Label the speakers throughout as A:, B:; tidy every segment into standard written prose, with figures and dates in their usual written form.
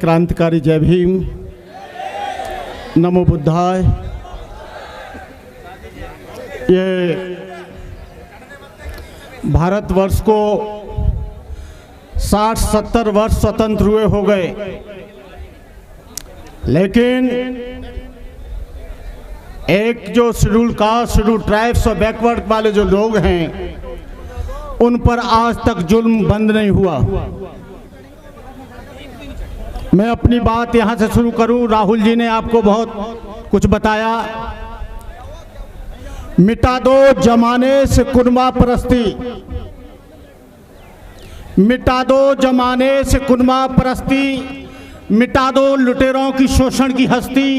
A: क्रांतिकारी जय भीम, नमो बुद्धाय। ये भारतवर्ष को 60-70 वर्ष स्वतंत्र हुए हो गए, लेकिन एक जो शेड्यूल कास्ट, शेड्यूल ट्राइब्स और बैकवर्ड वाले जो लोग हैं उन पर आज तक जुल्म बंद नहीं हुआ। मैं अपनी बात यहाँ से शुरू करूँ। राहुल जी ने आपको बहुत कुछ बताया। मिटा दो जमाने से कुनबा परस्ती, मिटा दो जमाने से कुनबा परस्ती, मिटा दो लुटेरों की शोषण की हस्ती,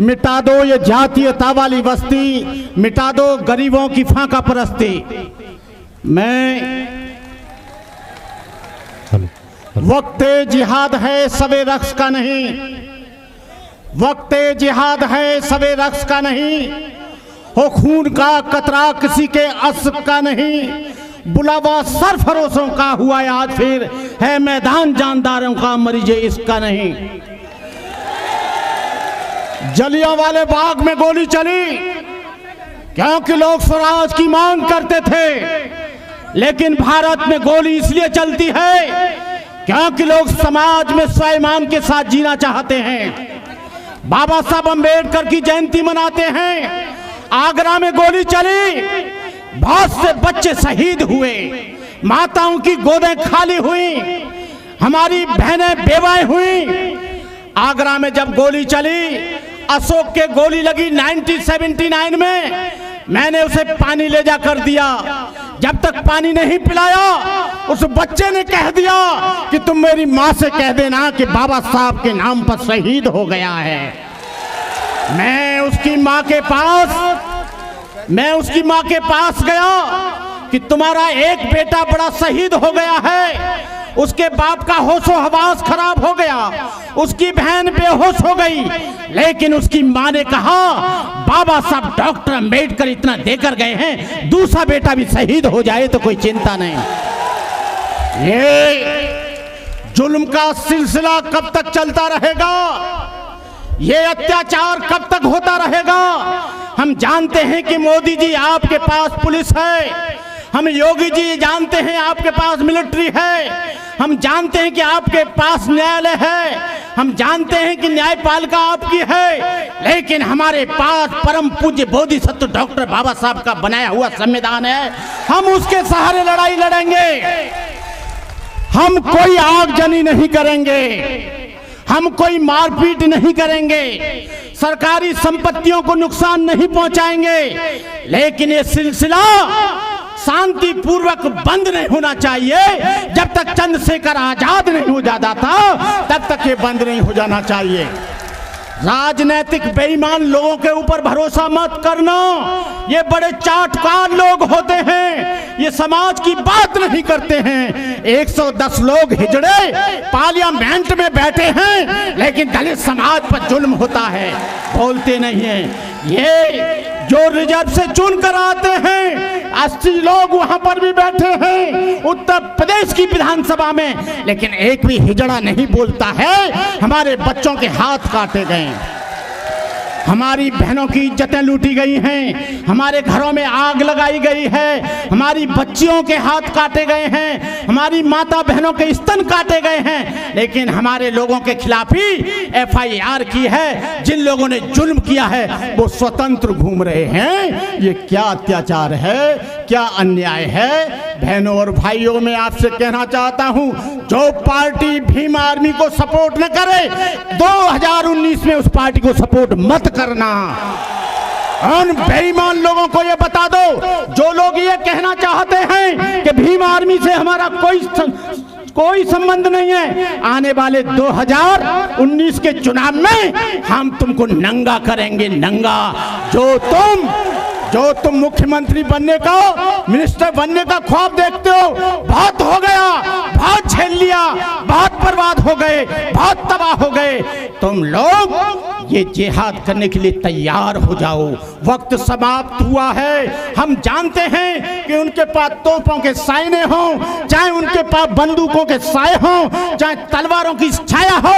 A: मिटा दो ये जातीयता वाली बस्ती, मिटा दो गरीबों की फांका परस्ती। वक्ते जिहाद है सवे रक्स का नहीं, वक्ते जिहाद है सवे रक्स का नहीं, हो खून का कतरा किसी के अस्क का नहीं, बुलावा सरफरोशों का हुआ आज फिर है मैदान जानदारों का मरीजे इसका नहीं। जलियांवाले बाग में गोली चली क्योंकि लोग स्वराज की मांग करते थे, लेकिन भारत में गोली इसलिए चलती है क्योंकि लोग समाज में स्वाभिमान के साथ जीना चाहते हैं। बाबा साहब अम्बेडकर की जयंती मनाते हैं। आगरा में गोली चली, बहुत से बच्चे शहीद हुए, माताओं की गोदें खाली हुई, हमारी बहनें बेवाएं हुई। आगरा में जब गोली चली, अशोक के गोली लगी 1979 में, मैंने उसे पानी ले जा कर दिया। जब तक पानी नहीं पिलाया, उस बच्चे ने कह दिया कि तुम मेरी माँ से कह देना कि बाबा साहब के नाम पर शहीद हो गया है। मैं उसकी माँ के पास गया कि तुम्हारा एक बेटा बड़ा शहीद हो गया है। उसके बाप का होशो हवास खराब हो गया, उसकी बहन बेहोश हो गई, लेकिन उसकी माँ ने कहा बाबा साहब डॉक्टर अम्बेडकर इतना देकर गए हैं, दूसरा बेटा भी शहीद हो जाए तो कोई चिंता नहीं। ये जुल्म का सिलसिला कब तक चलता रहेगा? ये अत्याचार कब तक होता रहेगा? हम जानते हैं कि मोदी जी आपके पास पुलिस है, हम योगी जी जानते हैं आपके पास मिलिट्री है, हम जानते हैं कि आपके पास न्यायालय है, हम जानते हैं कि न्यायपालिका आपकी है, लेकिन हमारे पास परम पूज्य बोधिसत्व डॉक्टर बाबा साहब का बनाया हुआ संविधान है। हम उसके सहारे लड़ाई लड़ेंगे। हम कोई आगजनी नहीं करेंगे, हम कोई मारपीट नहीं करेंगे, सरकारी संपत्तियों को नुकसान नहीं पहुंचाएंगे, लेकिन ये सिलसिला शांति पूर्वक बंद नहीं होना चाहिए। जब तक चंद्रशेखर आजाद नहीं हो जाता था तब तक ये बंद नहीं हो जाना चाहिए। राजनीतिक बेईमान लोगों के ऊपर भरोसा मत करना, ये बड़े चाटकार लोग होते हैं, ये समाज की बात नहीं करते हैं। 110 लोग हिजड़े पार्लियामेंट में बैठे हैं, लेकिन दलित समाज पर जुल्म होता है, बोलते नहीं हैं। ये जो रिजर्व से चुन कर आते हैं, 80 लोग वहां पर भी बैठे हैं उत्तर प्रदेश की विधानसभा में, लेकिन एक भी हिजड़ा नहीं बोलता है। हमारे बच्चों के हाथ काटे गए, हमारी बहनों की इज्जतें लूटी गई हैं, हमारे घरों में आग लगाई गई है, हमारी बच्चियों के हाथ काटे गए हैं, हमारी माता बहनों के स्तन काटे गए हैं, लेकिन हमारे लोगों के खिलाफ ही FIR की है। जिन लोगों ने जुल्म किया है वो स्वतंत्र घूम रहे हैं। ये क्या अत्याचार है, क्या अन्याय है? बहनों और भाइयों, मैं आपसे कहना चाहता हूं, जो पार्टी भीम आर्मी को सपोर्ट न करे, 2019 में उस पार्टी को सपोर्ट मत करना। उन बेईमान लोगों को ये बता दो, जो लोग ये कहना चाहते हैं कि भीम आर्मी से हमारा कोई संबंध नहीं है, आने वाले 2019 के चुनाव में हम तुमको नंगा करेंगे, नंगा। जो तुम मुख्यमंत्री बनने का, मिनिस्टर बनने का ख्वाब देखते हो, बहुत हो गया, बहुत झेल लिया, बहुत बर्बाद हो गए, बहुत तबाह हो गए। तुम लोग ये जिहाद करने के लिए तैयार हो जाओ, वक्त समाप्त हुआ है। हम जानते हैं कि उनके पास तोपों के साइने हों, चाहे उनके पास बंदूकों के साए हों, चाहे तलवारों की छाया हो,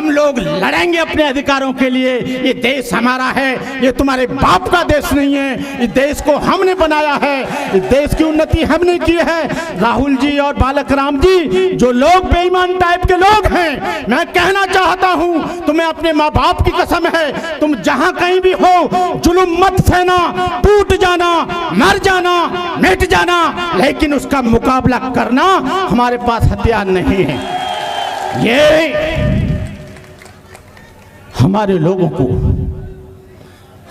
A: हम लोग लड़ेंगे अपने अधिकारों के लिए। ये देश हमारा है, ये तुम्हारे बाप का देश नहीं है। इस देश को हमने बनाया है, इस देश की उन्नति हमने की है। राहुल जी और बालक राम जी जो लोग बेईमान टाइप के लोग हैं, मैं कहना चाहता हूं, तुम्हें अपने माँ बाप की कसम है, तुम जहां कहीं भी हो जुल्म मत सहना, टूट जाना, मर जाना, मिट जाना, लेकिन उसका मुकाबला करना हमारे पास हथियार नहीं है। ये हमारे लोगों को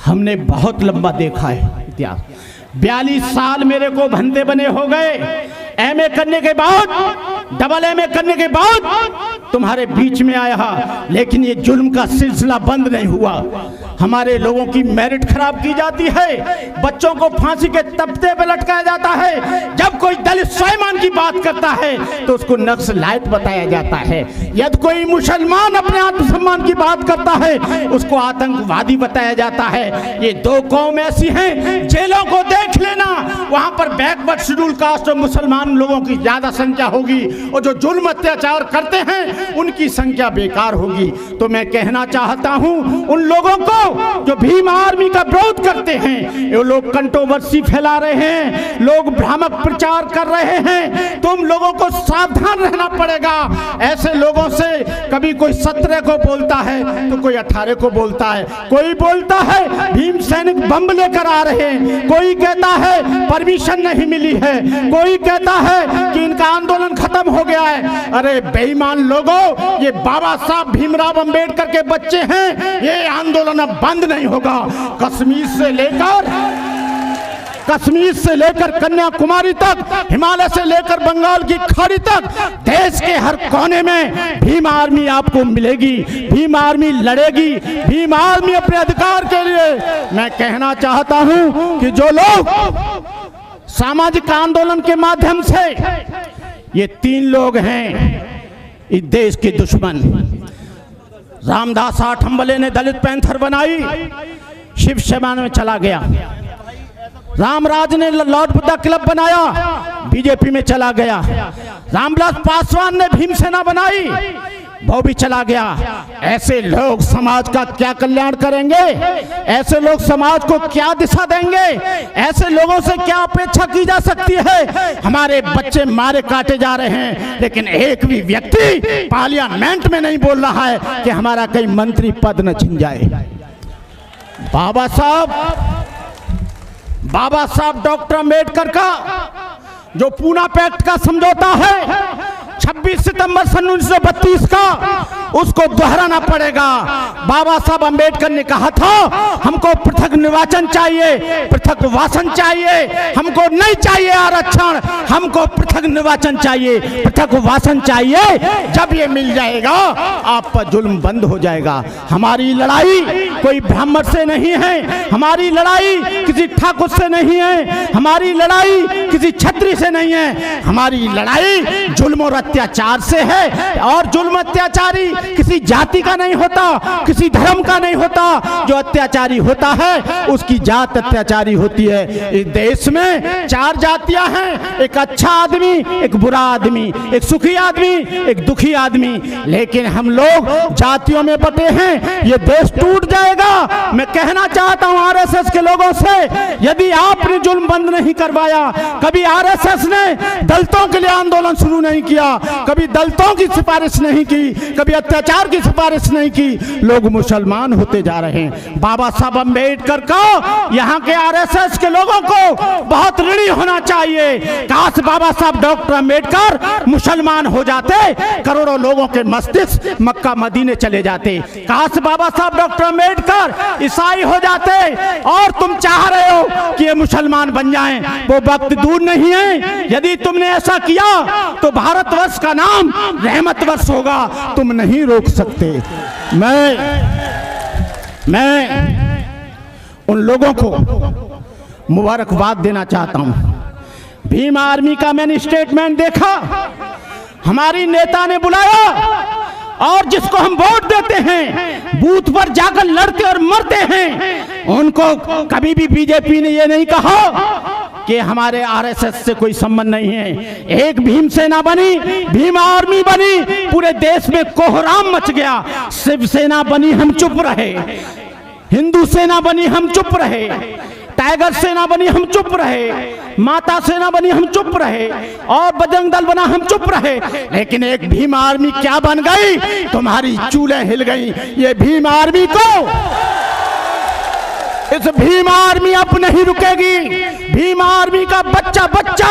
A: हमने बहुत लंबा देखा है इतिहास। 42 साल मेरे को धंधे बने हो गए, एमए करने के बाद, डबल एमए करने के बाद तुम्हारे बीच में आया, लेकिन ये जुल्म का सिलसिला बंद नहीं हुआ। हमारे लोगों की मेरिट खराब की जाती है, बच्चों को फांसी के तख्ते पे लटकाया जाता है। जब कोई दलित स्वाभिमान की बात करता है तो उसको नक्सलाइट बताया जाता है। यदि कोई मुसलमान अपने आत्मसम्मान की बात करता है उसको आतंकवादी बताया जाता है। ये दो कौम ऐसी हैं, जेलों को देख लेना, वहां पर बैकवर्ड शेड्यूल कास्ट और मुसलमान लोगों की ज्यादा संख्या होगी, और जो जुल्म अत्याचार करते हैं उनकी संख्या बेकार होगी। तो मैं कहना चाहता हूं उन लोगों को जो भीम आर्मी का विरोध करते हैं, ये लोग कंट्रोवर्सी फैला रहे हैं, लोग भ्रामक प्रचार कर रहे हैं, तुम लोगों को सावधान रहना पड़ेगा। ऐसे लोगों से कभी कोई 17 को बोलता है तो कोई 18 को बोलता है, कोई बोलता है भीम सैनिक बम लेकर आ रहे हैं, कोई कहता है परमिशन नहीं मिली है, कोई कहता है कि इनका आंदोलन खत्म हो गया है। अरे बेईमान लोगों, ये बाबा साहब भीमराव अंबेडकर के बच्चे हैं, ये आंदोलन अब बंद नहीं होगा। कश्मीर से लेकर कन्याकुमारी तक, हिमालय से लेकर बंगाल की खाड़ी तक, देश के हर कोने में भीम आर्मी आपको मिलेगी, भीम आर्मी लड़ेगी, भीम आर्मी अपने अधिकार के लिए। मैं कहना चाहता हूं कि जो लोग सामाजिक आंदोलन के माध्यम से, ये 3 लोग हैं इस देश के दुश्मन। रामदास आठवले ने दलित पैंथर बनाई, शिवसेना में चला गया। रामराज ने लॉर्ड बुद्धा क्लब बनाया, बीजेपी में चला गया। रामविलास पासवान ने भीमसेना बनाई, वो भी चला गया। ऐसे लोग समाज का क्या कल्याण करेंगे? ऐसे लोग समाज को क्या दिशा देंगे? ऐसे लोगों से क्या अपेक्षा की जा सकती है? हमारे बच्चे मारे काटे जा रहे हैं, लेकिन एक भी व्यक्ति पार्लियामेंट में नहीं बोल रहा है कि हमारा कहीं मंत्री पद न छिन जाए। बाबा साहब डॉक्टर अम्बेडकर का जो पूना पैक्ट का समझौता है 26 सितंबर सन 1932 का, उसको दोहराना पड़ेगा। बाबा साहब अम्बेडकर ने कहा था हमको पृथक निर्वाचन चाहिए, पृथक वासन चाहिए, हमको नहीं चाहिए आरक्षण, हमको पृथक निर्वाचन चाहिए, पृथक वासन चाहिए। जब ये मिल जाएगा आप पर जुल्म बंद हो जाएगा। हमारी लड़ाई कोई ब्राह्मण से नहीं है, हमारी लड़ाई किसी ठाकुर से नहीं है, हमारी लड़ाई किसी छत्री से नहीं है, हमारी लड़ाई जुल्म और अत्याचार से है। और जुल्म अत्याचारी किसी जाति का नहीं होता, किसी धर्म का नहीं होता। जो अत्याचारी होता है उसकी जात अत्याचारी होती है। इस देश में 4 जातियां हैं, एक अच्छा आदमी, एक बुरा आदमी, एक सुखी आदमी, एक दुखी आदमी। लेकिन हम लोग जातियों में बटे हैं, ये देश टूट जाएगा। मैं कहना चाहता हूं आरएसएस के लोगों से, यदि आपने जुल्म बंद नहीं करवाया, कभी आरएसएस ने दलितों के लिए आंदोलन शुरू नहीं किया, कभी दलितों की सिफारिश नहीं की, कभी अत्याचार की सिफारिश नहीं की, लोग मुसलमान होते जा रहे हैं। बाबा साहब अम्बेडकर को, यहाँ के आरएसएस के लोगों को बहुत ऋणी होना चाहिए। काश बाबा साहब डॉक्टर अम्बेडकर मुसलमान हो जाते, करोड़ों लोगों के मस्तिष्क मक्का मदीने चले जाते। काश बाबा साहब डॉक्टर अम्बेडकर ईसाई हो जाते, और तुम चाह रहे हो कि ये मुसलमान बन जाएं, वो वक्त दूर नहीं है। यदि तुमने ऐसा किया तो भारतवर्ष का नाम रहमत वर्ष होगा, तुम नहीं रोक सकते। मैं उन लोगों को मुबारकबाद देना चाहता हूं। भीम आर्मी का मैंने स्टेटमेंट देखा, हमारी नेता ने बुलाया, और जिसको हम वोट देते हैं, बूथ पर जाकर लड़ते और मरते हैं, उनको कभी भी बीजेपी ने ये नहीं कहा कि हमारे आरएसएस से कोई संबंध नहीं है। एक भीम सेना बनी, भीम आर्मी बनी, पूरे देश में कोहराम मच गया। शिवसेना बनी, हम चुप रहे। हिंदू सेना बनी, हम चुप रहे। टाइगर सेना बनी, हम चुप रहे। माता सेना बनी, हम चुप रहे। और बजरंग दल बना, हम चुप रहे। लेकिन एक भीम आर्मी क्या बन गई? तुम्हारी चूल्हे हिल गई। ये भीम आर्मी को, इस भीम आर्मी अब नहीं रुकेगी। भीम आर्मी का बच्चा बच्चा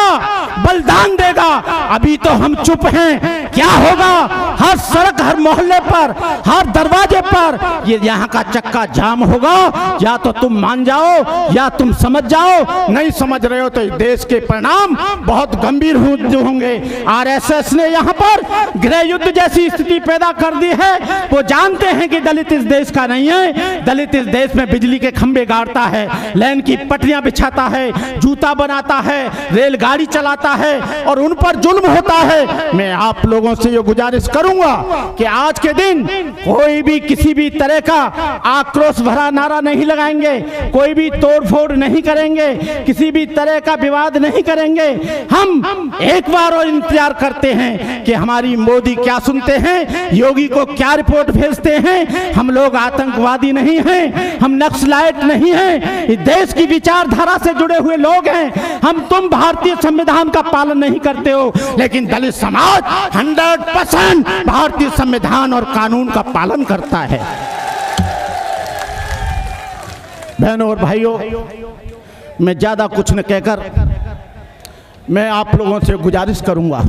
A: बलिदान देगा। अभी तो हम चुप हैं। क्या होगा? हर सड़क, हर मोहल्ले पर, हर दरवाजे पर ये यहाँ का चक्का जाम होगा। या तो तुम मान जाओ या तुम समझ जाओ। नहीं समझ रहे हो तो देश के परिणाम बहुत गंभीर होंगे। आरएसएस ने यहाँ पर गृह युद्ध जैसी स्थिति पैदा कर दी है। वो जानते हैं कि दलित इस देश का नहीं है। दलित इस देश में बिजली के खंभे गाड़ता है, लाइन की पटरियां बिछाता है, जूता बनाता है, रेलगाड़ी चलाता है और उन पर जुल्म होता है। मैं आप लोगों से ये गुजारिश करूंगा कि आज के दिन कोई भी किसी भी तरह का आक्रोश भरा नारा नहीं लगाएंगे, कोई भी तोड़फोड़ नहीं करेंगे, किसी भी तरह का विवाद नहीं करेंगे। हम एक बार और इंतजार करते हैं कि हमारी मोदी क्या सुनते हैं, योगी को क्या रिपोर्ट भेजते हैं। हम लोग आतंकवादी नहीं हैं, हम नक्सलाइट नहीं हैं। इस देश की विचारधारा से जुड़े हुए लोग हैं। तुम भारतीय संविधान का पालन नहीं करते हो, लेकिन दलित समाज 100% भारतीय संविधान और कानून का पालन करता है। बहनों और भाइयों, मैं ज्यादा कुछ न कहकर मैं आप लोगों से गुजारिश करूंगा,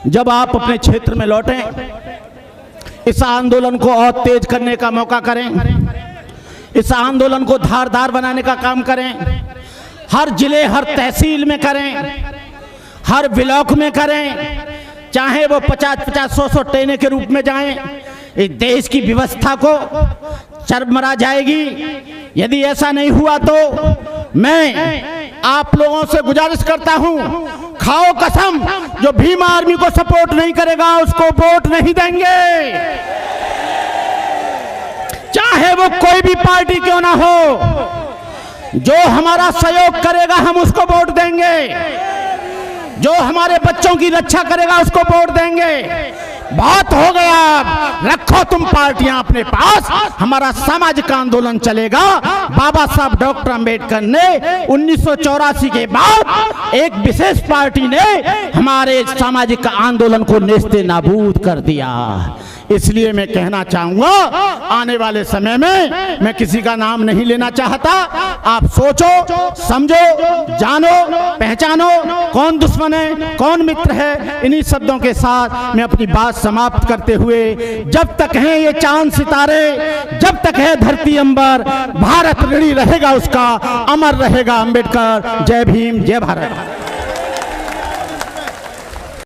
A: जब आप अपने क्षेत्र में लौटें, इस आंदोलन को और तेज करने का मौका करें। इस आंदोलन को धारदार बनाने का काम करें। हर जिले, हर तहसील में करें, हर ब्लॉक में करें। चाहे वो 50-50, 100-100 टेने के रूप में जाएं। इस देश की व्यवस्था को चरमरा जाएगी। यदि ऐसा नहीं हुआ तो मैं आप लोगों से गुजारिश करता हूं, खाओ कसम, जो भीम आर्मी को सपोर्ट नहीं करेगा उसको वोट नहीं देंगे। चाहे वो कोई भी पार्टी क्यों ना हो। जो हमारा सहयोग करेगा हम उसको वोट देंगे। जो हमारे बच्चों की रक्षा करेगा उसको वोट देंगे। बहुत हो गया, रखो तुम पार्टियां अपने पास। हमारा सामाजिक आंदोलन चलेगा। बाबा साहब डॉक्टर अंबेडकर ने 1984 के बाद एक विशेष पार्टी ने हमारे सामाजिक आंदोलन को नेस्ते नाबूद कर दिया। इसलिए मैं कहना चाहूंगा, आने वाले समय में मैं किसी का नाम नहीं लेना चाहता। आप सोचो, समझो, जानो, पहचानो कौन दुश्मन है, कौन मित्र है। इन्हीं शब्दों के साथ मैं अपनी बात समाप्त करते हुए, जब तक हैं ये चांद सितारे, जब तक है धरती अंबर, भारत ऋणी रहेगा उसका, अमर रहेगा अंबेडकर। जय भीम, जय भारत।